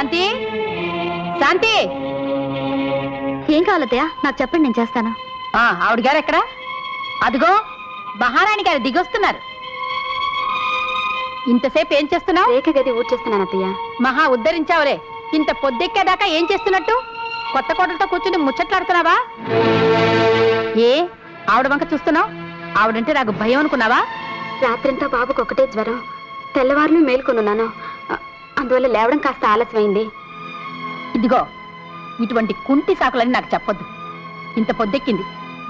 శాంతి శాంతి ఏం కావాలతయ్యా నాకు చెప్పండి, నేను చేస్తాను. ఆవిడ గారు ఎక్కడ? అదిగో మహారాణి గారు దిగొస్తున్నారు. ఇంతసేపు ఏం చేస్తున్నావు? రేఖ గది ఊడ్చేస్తున్నాను అత్తయ్య. మహా ఉద్ధరించావులే. ఇంత పొద్దెక్కేదాకా ఏం చేస్తున్నట్టు? కొత్త కోటలతో కూర్చుని ముచ్చట్లాడుతున్నావా? ఏ ఆవిడ వంక చూస్తున్నావు? ఆవిడంటే నాకు భయం అనుకున్నావా? రాత్రంతా బాబుకు ఒకటే జ్వరం, తెల్లవారులు మేల్కొనున్నాను. అందువల్ల లేవడం కాస్త ఆలస్యమైంది. ఇదిగో ఇటువంటి కుంటి సాకులని నాకు చెప్పొద్దు. ఇంత పొద్దెక్కింది,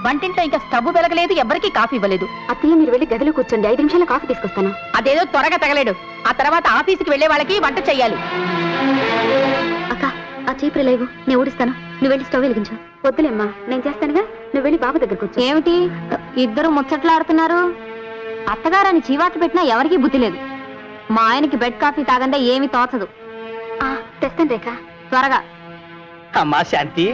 వంటింట్లో ఇంకా స్టవ్ వెలగలేదు, ఎవరికీ కాఫీ ఇవ్వలేదు. అత్తయ్య మీరు వెళ్ళి గదిలో కూర్చోండి, 5 నిమిషాల కాఫీ తీసుకొస్తాను. అదేదో త్వరగా తగలేడు. ఆ తర్వాత ఆఫీసుకి వెళ్లే వాళ్ళకి వంట చెయ్యాలి. అక్క ఆ చీపురు లేవు, నేను ఊడిస్తాను. నువ్వు వెళ్ళి స్టవ్ వెలిగించు. వద్దులేమ్మా, నేను చేస్తానుగా. నువ్వు వెళ్ళి బాబు దగ్గర కూర్చో. ఏమిటి ఇద్దరు ముచ్చట్లాడుతున్నారు? అత్తగారని చీవాట్లు పెట్టినా ఎవరికీ బుద్ధి లేదు. మా ఆయనకి బెడ్ కాఫీ తాగందే ఏమీ తోచదు. తెస్తాను రేఖ, త్వరగా. అమ్మా శాంతి,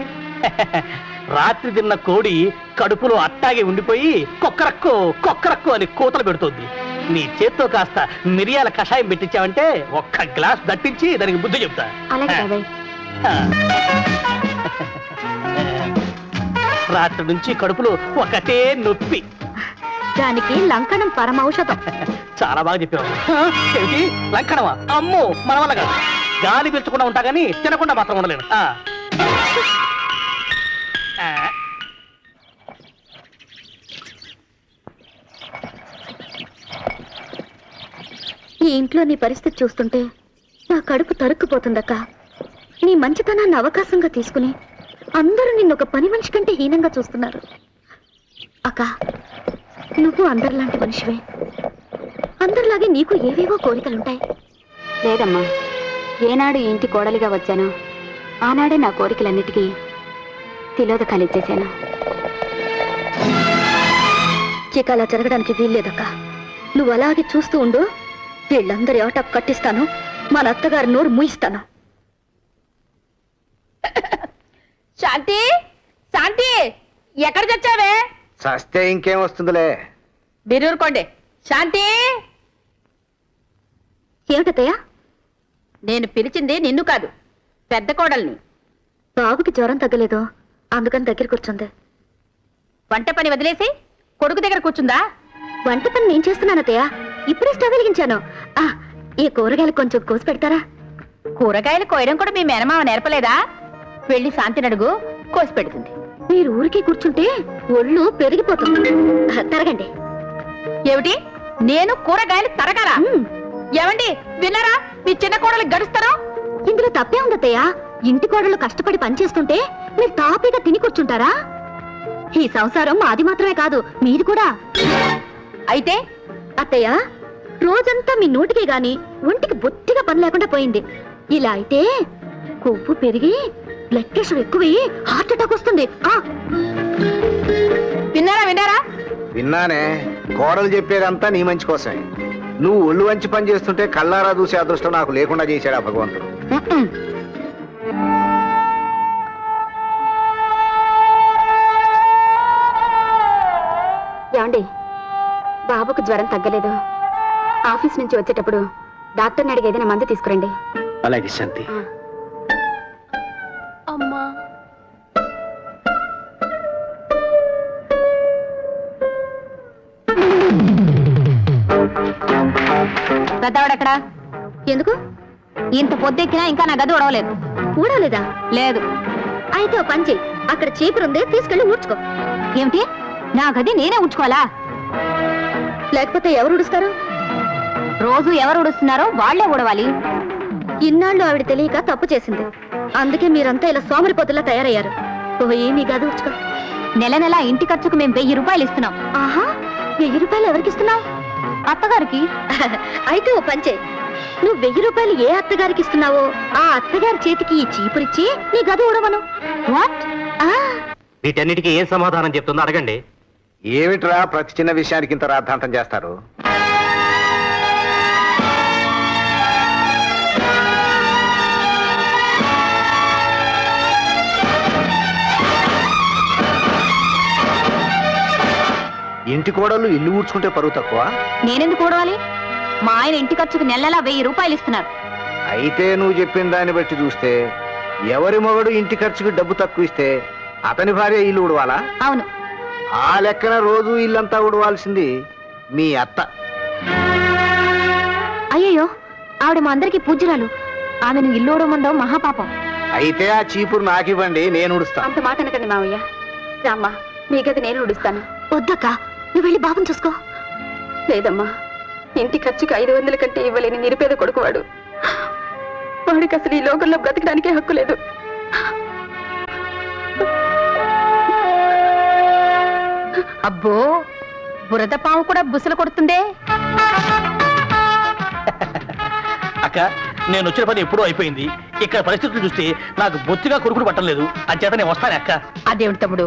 రాత్రి తిన్న కోడి కడుపులో అట్టాగే ఉండిపోయి కొక్కరక్కో కొక్కరక్కో అని కూతలు పెడుతోంది. నీ చేత్తో కాస్త మిరియాల కషాయం పెట్టించావంటే ఒక్క గ్లాస్ దట్టించి దానికి బుద్ధి చెప్తా. అలాగే బాబాయ్. రాత్రి నుంచి కడుపులో ఒకటే నొప్పి. దానికి లంకణం పరమౌషధం. చాలా బాగా చెప్పావు. ఏమిటి లంకణమా? అమ్మో, మన వల్ల కాదు. గాలి పీల్చకుండా ఉంటా గానీ తినకుండా మాత్రం ఉండలేను. ఈ ఇంట్లో నీ పరిస్థితి చూస్తుంటే నా కడుపు తరుక్కుపోతుందక్క. నీ మంచితనాన్ని అవకాశంగా తీసుకుని అందరూ నిన్నొక పని మనిషి కంటే హీనంగా చూస్తున్నారు. అక్క, నువ్వు అందరిలాంటి మనిషివే. అందరిలాగే నీకు ఏవేవో కోరికలుంటాయి. లేదమ్మా, ఏనాడు ఈ ఇంటి కోడలిగా వచ్చానో ఆనాడే నా కోరికలన్నిటికీ తిలోదకాలు ఇచ్చేశాను. ఇక అలా జరగడానికి వీల్లేదక్క. నువ్వు అలాగే చూస్తూ ఉండు. వీళ్ళందరి ఆట కట్టిస్తాను, మన అత్తగారి నోరు మూయిస్తాను. శాంతి శాంతి, ఎక్కడ చచ్చావే? సస్తే ఇంకేం వస్తుందిలే. బిరూరుకోండి. శాంతి, ఏమిటత్తయ్యా? నేను పిలిచింది నిన్ను కాదు, పెద్ద కోడల్ని. బాబుకి జ్వరం తగ్గలేదు, అందుకని దగ్గర కూర్చుంది. వంట పని వదిలేసి కొడుకు దగ్గర కూర్చుందా? వంట పని నేను చేస్తున్నాను అత్తయ్య. ఇప్పుడే స్టవ్ వెలిగించాను. ఈ కూరగాయలు కొంచెం కోసి పెడతారా? కూరగాయలు కోయడం కూడా మీ మేనమావ నేర్పలేదా? వెళ్ళి శాంతిని అడుగు, కోసి పెడుతుంది. మీరు ఊరికే కూర్చుంటే ఒళ్ళు పెరిగిపోతుంది. తరగండి. ఏమిటి, నేను కూరగాయలు తరగరా? ఏమండి విన్నారా? మీ చిన్న కోడలు గడుస్తారా? ఇందులో తప్పే ఉంది అత్తయ్య. ఇంటి కోడలు కష్టపడి పనిచేస్తుంటే మీరు తాపీగా తిని కూర్చుంటారా? ఈ సంసారం మాది మాత్రమే కాదు, మీది కూడా. అయితే అత్తయ్య, రోజంతా మీ నోటికే గాని ఒంటికి బొత్తిగా పని లేకుండా పోయింది. ఇలా అయితే కొవ్వు పెరిగి బ్లడ్ ప్రెషర్ ఎక్కువయ్యి హార్ట్ అటాక్ వస్తుంది. విన్నారా? విన్నానే. కోడలు చెప్పేదంతా నీ మంచి కోసమే. నువ్వు ఒళ్ళు వంచి పని చేస్తుంటే కళ్ళారా చూసే అదృష్టం నాకు లేకుండా చేశాడు ఆ భగవంతుడు. ఏమండి, బాబుకు జ్వరం తగ్గలేదు. ఆఫీస్ నుంచి వచ్చేటప్పుడు డాక్టర్ని అడిగి ఏదైనా మందు తీసుకురండి. అలాగే శాంతి. అమ్మా, పెద్దవాడెక్కడా? ఎందుకు? ఇంత పొద్దెక్కినా ఇంకా నా గది ఉడవలేదు. ఊడలేదా? లేదు. అయితే ఓ పని చెయ్యి, అక్కడ చీపురుంది, తీసుకెళ్లి ఊడ్చుకో. ఏమిటి, నా గది నేనే ఉంచుకోవాలా? లేకపోతే ఎవరు ఉడుస్తారు? రోజు ఎవరు ఉడుస్తున్నారో వాళ్లే ఉడవాలి. ఇన్నాళ్ళు ఆవిడ తెలియక తప్పు చేసింది. అందుకే మీరంతా ఇలా సోమరిపోతులా తయారయ్యారు. పోయి మీ గది ఊడ్చుకో. నెల నెల ఇంటి ఖర్చుకు మేము 1000 రూపాయలు ఇస్తున్నాం. ఆహా, 1000 రూపాయలు ఎవరికి ఇస్తున్నావు? అత్తగారికి. అయితే ఓ పని చెయ్యి, నువ్వు 1000 రూపాయలు ఏ అత్తగారికి ఇస్తున్నావో ఆ అత్తగారి చేతికి ఈ చీపురిచ్చి నీ గది ఊడవను. వాట్? వీటన్నిటికీ ఏం సమాధానం చెప్తుందో అడగండి. ఏమిట్రా ప్రతి చిన్న విషయానికి ఇంత రాద్ధాంతం చేస్తారు? ఇంటి కోడళ్ళు ఇల్లు ఊడ్చుకుంటే పరువు తక్కువ? నేనెందుకు ఊడవాలి? మా ఆయన ఇంటి ఖర్చుకు నెల నెలా 1000 రూపాయలు ఇస్తున్నారు. అయితే నువ్వు చెప్పిన దాన్ని బట్టి చూస్తే ఎవరి మొగడు ఇంటి ఖర్చుకి డబ్బు తక్కువ ఇస్తే అతని భార్య ఇల్లు ఉడవాలా? అవును. ఆ లెక్కన రోజు ఇల్లంతా ఉడవాల్సింది మీ అత్త. అయ్యయ్యో, ఆవిడ మా అందరికి పూజ్యురాలు. ఆమెను ఇల్లు ఊడమండం మహాపాపం. అయితే ఆ చీపురు నాకివ్వండి, నేను ఉడుస్తా. అంత మాట అనకండి మావయ్య. రామ్మా, మీ గది నేను ఉడుస్తాను. వద్దక్క, నువ్వు వెళ్ళి బాబుని చూసుకో. లేదమ్మా, ఇంటి ఖర్చుకి 500 కంటే ఇవ్వలేని నిరుపేద కొడుకువాడు. వాడికి అసలు ఈ లోకంలో బ్రతకడానికే హక్కు లేదు. అబ్బో, బురద పాము కూడా బుసలు కొడుతుందే. అక్క, నేను వచ్చిన పని ఎప్పుడూ అయిపోయింది. ఇక్కడ పరిస్థితులు చూస్తే నాకు బొత్తిగా కొడుకుడు పట్టలేదు. అంచేత నేను వస్తాను అక్క. అదేమిటి తమ్ముడు,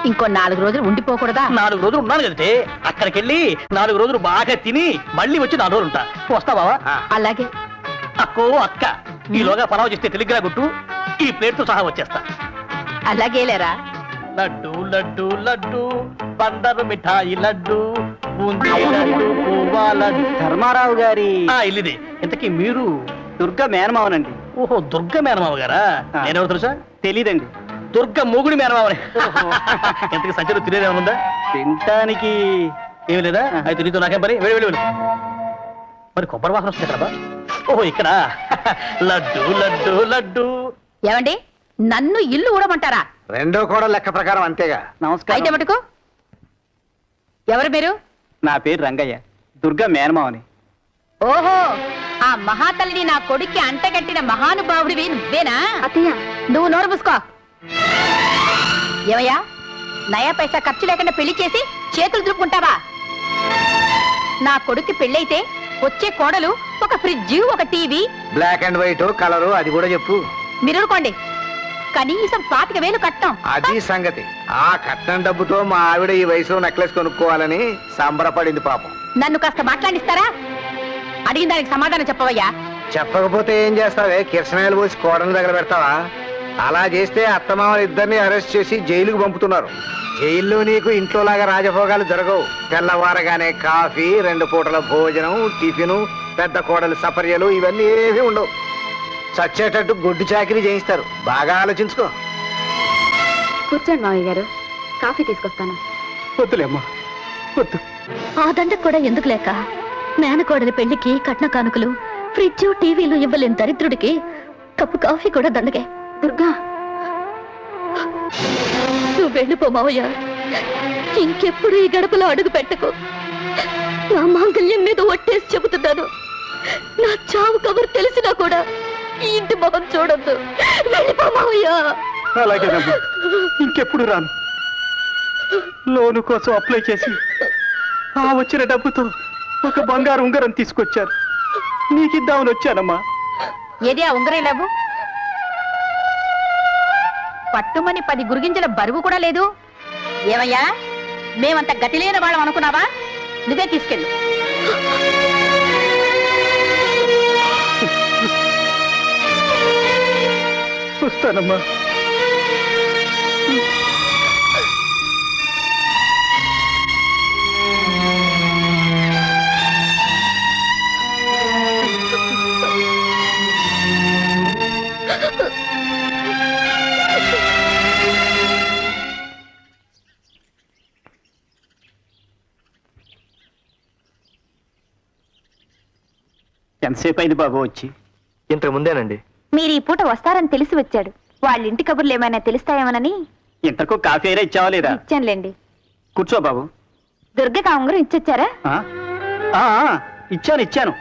ఇంకో 4 రోజులు ఉండిపోకూడదా? 4 రోజులు ఉన్నాను కదంటే, అక్కడికి వెళ్ళి 4 రోజులు బాగా తిని మళ్ళీ వచ్చి 4 రోజులు ఉంటా. వస్తా బావా? అలాగే. అక్కో అక్క, ఈలోగా పలావ్ చేస్తే టెలిగ్రామ్ గుట్టు, ఈ ప్లేట్ తో సహా వచ్చేస్తా. అలాగేలేరా. లడ్డు లడ్డు లడ్డు, బందరు మిఠాయి లడ్డు, బూందీ లడ్డు, కోవా లడ్డు. ధర్మారావు గారి ఇల్లుది. ఇంతకీ మీరు? దుర్గ మేనమావనండి. ఓహో, దుర్గ మేనమావ గారా? నేనెవరు తెలుసా? తెలీదండి. దుర్గ మూగుడి మేనమావని. ఎంతకి సంచలు తినేదేమనుందా? తినటానికి ఏమి లేదా? అయితే నీతో నాకేం పని? వెళ్ళి వెళ్ళి వెళ్ళి. మరి కొబ్బరి వాసన వస్తుంది ఇక్కడ. ఓహో, ఇక్కడ. లడ్డు లడ్డు లడ్డు. ఏమండి, నన్ను ఇల్లు ఊడమంటారా? రెండో కూడా లెక్క ప్రకారం అంతేగా. అయితే నమస్కారం. మటుకు ఎవరు మీరు? నా పేరు రంగయ్య, దుర్గ మేనమావని. ఓహో, ఆ మహాతల్లిని నా కొడుక్కి అంటగట్టిన మహానుభావుడివి నువ్వేనా? అత్తయ్య, నువ్వు నోరు మూసుకో. ఏమయ్యా, నయా పైసా ఖర్చు లేకుండా పెళ్లి చేసి చేతులు దులుపుకుంటావా? నా కొడుక్కి పెళ్ళైతే వచ్చే కోడలు ఒక ఫ్రిడ్జ్, ఒక TV. Black and white colour అది కూడా చెప్పు. మీరుకోండి, కనీసం 25,000 కట్నం. అది సంగతి. ఆ కట్నం డబ్బుతో మా ఆవిడ ఈ వయసులో నెక్లెస్ కొనుక్కోవాలని సంబరపడింది పాపం. నన్ను కాస్త మాట్లాడిస్తారా? అడిగిన దానికి సమాధానం చెప్పవయ్యా. చెప్పకపోతే ఏం చేస్తావే? కిరసనాయలు పోసి కోడలు దగ్గర పెడతావా? అలా చేస్తే అత్తమామలు ఇద్దరిని అరెస్ట్ చేసి జైలుకు పంపుతున్నారు. జైల్లో నీకు ఇంట్లోలాగా రాజభోగాలు జరగవు. తెల్లవారగానే కాఫీ, 2 పూటల భోజనం, టిఫిను, పెద్ద కోడలు సపర్యలు, ఇవన్నీ ఏమీ ఉండవు. చచ్చేటట్టు గొడ్డు చాకిరీ చేయిస్తారు. బాగా ఆలోచించుకో. కూర్చోండి మావయ్య గారు, కాఫీ తీసుకొస్తాను. వద్దులేమ్మా, వద్దు. ఆ దండ కూడా ఎందుకు లేక, మేనకోడలి పెళ్లికి కట్న కానుకలు, ఫ్రిడ్జ్, టీవీలు ఇవ్వలేని దరిద్రుడికి కప్పు కాఫీ కూడా దండగే. దుర్గా, నువ్వు వెళ్ళిపో మావయ్య. ఇంకెప్పుడు ఈ గడపలో అడుగు పెట్టకు. నా మాంగళ్యం మీద ఒట్టేసి చెబుతున్నాను. నా చావు కబురు తెలిసినా కూడా ఈ ఇంటి మొహం చూడొద్దు. వెళ్ళిపో మావయ్య. అలాగేనమ్మా, ఇంకెప్పుడు రాను. లోను కోసం అప్లై చేసి ఆ వచ్చిన డబ్బుతో ఒక బంగారు ఉంగరం తీసుకొచ్చారు. నీకిద్దామని వచ్చానమ్మా. ఏది ఆ ఉంగరం లేవు? పట్టుమని 10 గురిగింజల బరువు కూడా లేదు. ఏమయ్యా, మేమంత గతి లేని వాళ్ళం అనుకున్నావా? నువ్వే తీసుకెళ్ళు. వస్తానమ్మా. ఎంతసేపు అయింది బాబు వచ్చి? ఇంతకు ముందేనండి. మీరు ఈ పూట వస్తారని తెలిసి వచ్చాడు. వాళ్ళ ఇంటి కబుర్లు ఏమైనా తెలుస్తాయేమోనని. ఇంతకు కాఫీ అయినా ఇచ్చావా లేదా? ఇచ్చానులేండి. కూర్చో బాబు. దుర్గకి ఆ ఉంగరం ఇచ్చొచ్చారా? ఆ? ఆ, ఇచ్చాను.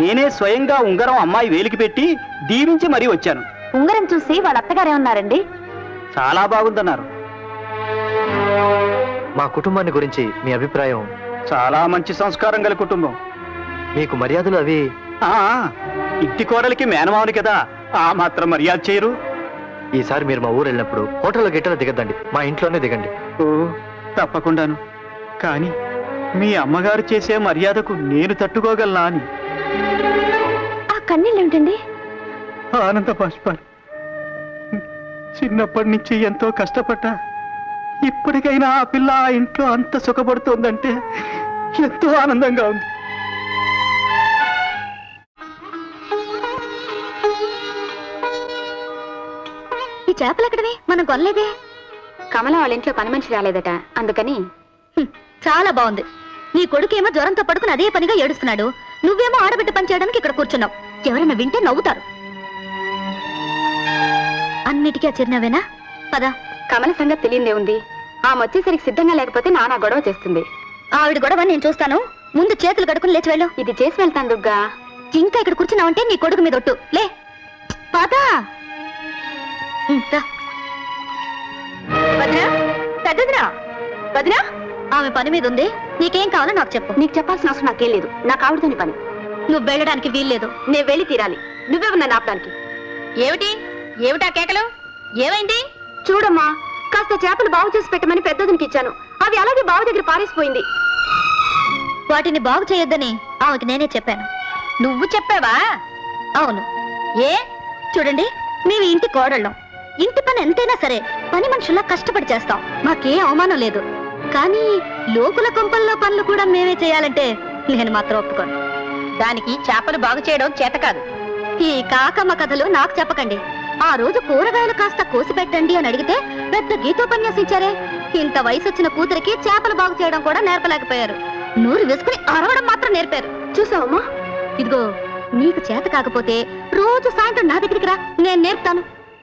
నేనే స్వయంగా ఉంగరం అమ్మాయి వేలికి పెట్టి దీవించి మరీ వచ్చాను. ఉంగరం చూసి వాళ్ళ అత్తగారేమన్నారండి? చాలా బాగుందన్నారు. మా కుటుంబాన్ని గురించి మీ అభిప్రాయం? చాలా మంచి సంస్కారం గల కుటుంబం. మీకు మర్యాదలు అవి? ఆ, ఇంటి కోడలికి మేనమావుని కదా, ఆ మాత్రం మర్యాద చేయరు. ఈసారి మీరు మా ఊరు వెళ్ళినప్పుడు హోటల్లో గిట్టలో దిగద్దండి, మా ఇంట్లోనే దిగండి. ఓ, తప్పకుండాను. కానీ మీ అమ్మగారు చేసే మర్యాదకు నేను తట్టుకోగలనా అని. ఆ కన్నీళ్ళు ఏమిటండి? ఆనంద బాష్పాలు. చిన్నప్పటి నుంచి ఎంతో కష్టపడ్డా ఇప్పటికైనా ఆ పిల్ల ఆ ఇంట్లో అంత సుఖపడుతోందంటే ఎంతో ఆనందంగా ఉంది. చేపలు ఎక్కడవి మనం కొనలేదే. కమల వాళ్ళ ఇంట్లో పని మనిషి రాలేదట, అందుకని. చాలా బాగుంది. నీ కొడుకేమో జ్వరంతో పడుకుని అదే పనిగా ఏడుస్తున్నాడు, నువ్వేమో ఆడబిడ్డ పని చేయడానికి ఇక్కడ కూర్చున్నావు. ఎవరైనా వింటే నవ్వుతారు. అన్నిటికీ ఆ చిరునవ్వేనా? పదా. కమల సంగతి తెలియదే ఉంది. ఆమె వచ్చేసరికి సిద్ధంగా లేకపోతే నానా గొడవ చేస్తుంది. ఆవిడ గొడవ నేను చూస్తాను. ముందు చేతులు కడుకుని లేచి వెళ్ళు. ఇది చేసి వెళ్తాను దుర్గా. ఇంకా ఇక్కడ కూర్చున్నావంటే నీ కొడుకు మీద ఒట్టు. లే పదా. వదినా, పెద్దదినా, వదినా, ఆమె పని మీద ఉంది. నీకేం కావాలో నాకు చెప్పు. నీకు చెప్పాల్సిన అవసరం నాకేం లేదు. నాకు ఆవిడతోని పని. నువ్వు వెళ్ళడానికి వీల్లేదు. నేను వెళ్ళి తీరాలి. నువ్వెవరు ఆపడానికి? ఏమిటి ఏమిటా కేకలు? ఏమైంది? చూడమ్మా, కాస్త చేపలు బాగు చేసి పెట్టమని పెద్దదినికి ఇచ్చాను. అవి అలాగే బావు దగ్గర పారేసిపోయింది. వాటిని బాగు చేయొద్దని ఆమెకి నేనే చెప్పాను. నువ్వు చెప్పావా? అవును. ఏ చూడండి, మేము ఇంటి కోడళ్ళం. ఇంటి పని ఎంతైనా సరే పని మనుషుల్లా కష్టపడి చేస్తాం. మాకే అవమానం లేదు. కానీ లోకుల కొంపల్లో పనులు కూడా మేమే చేయాలంటే నేను మాత్రం ఒప్పుకోను. దానికి చేపలు బాగు చేయడం చేత కాదు. ఈ కాకమ్మ కథలు నాకు చెప్పకండి. ఆ రోజు కూరగాయలు కాస్త కోసి పెట్టండి అని అడిగితే పెద్ద గీతోపన్యాసం ఇచ్చారే. ఇంత వయసు వచ్చిన కూతురికి చేపలు బాగు చేయడం కూడా నేర్పలేకపోయారు. నోరు వేసుకుని అరవడం మాత్రం నేర్పారు. చూసావమ్మా? ఇదిగో, నీకు చేత కాకపోతే రోజు సాయంత్రం నా దగ్గరికి రా, నేను నేర్పుతాను.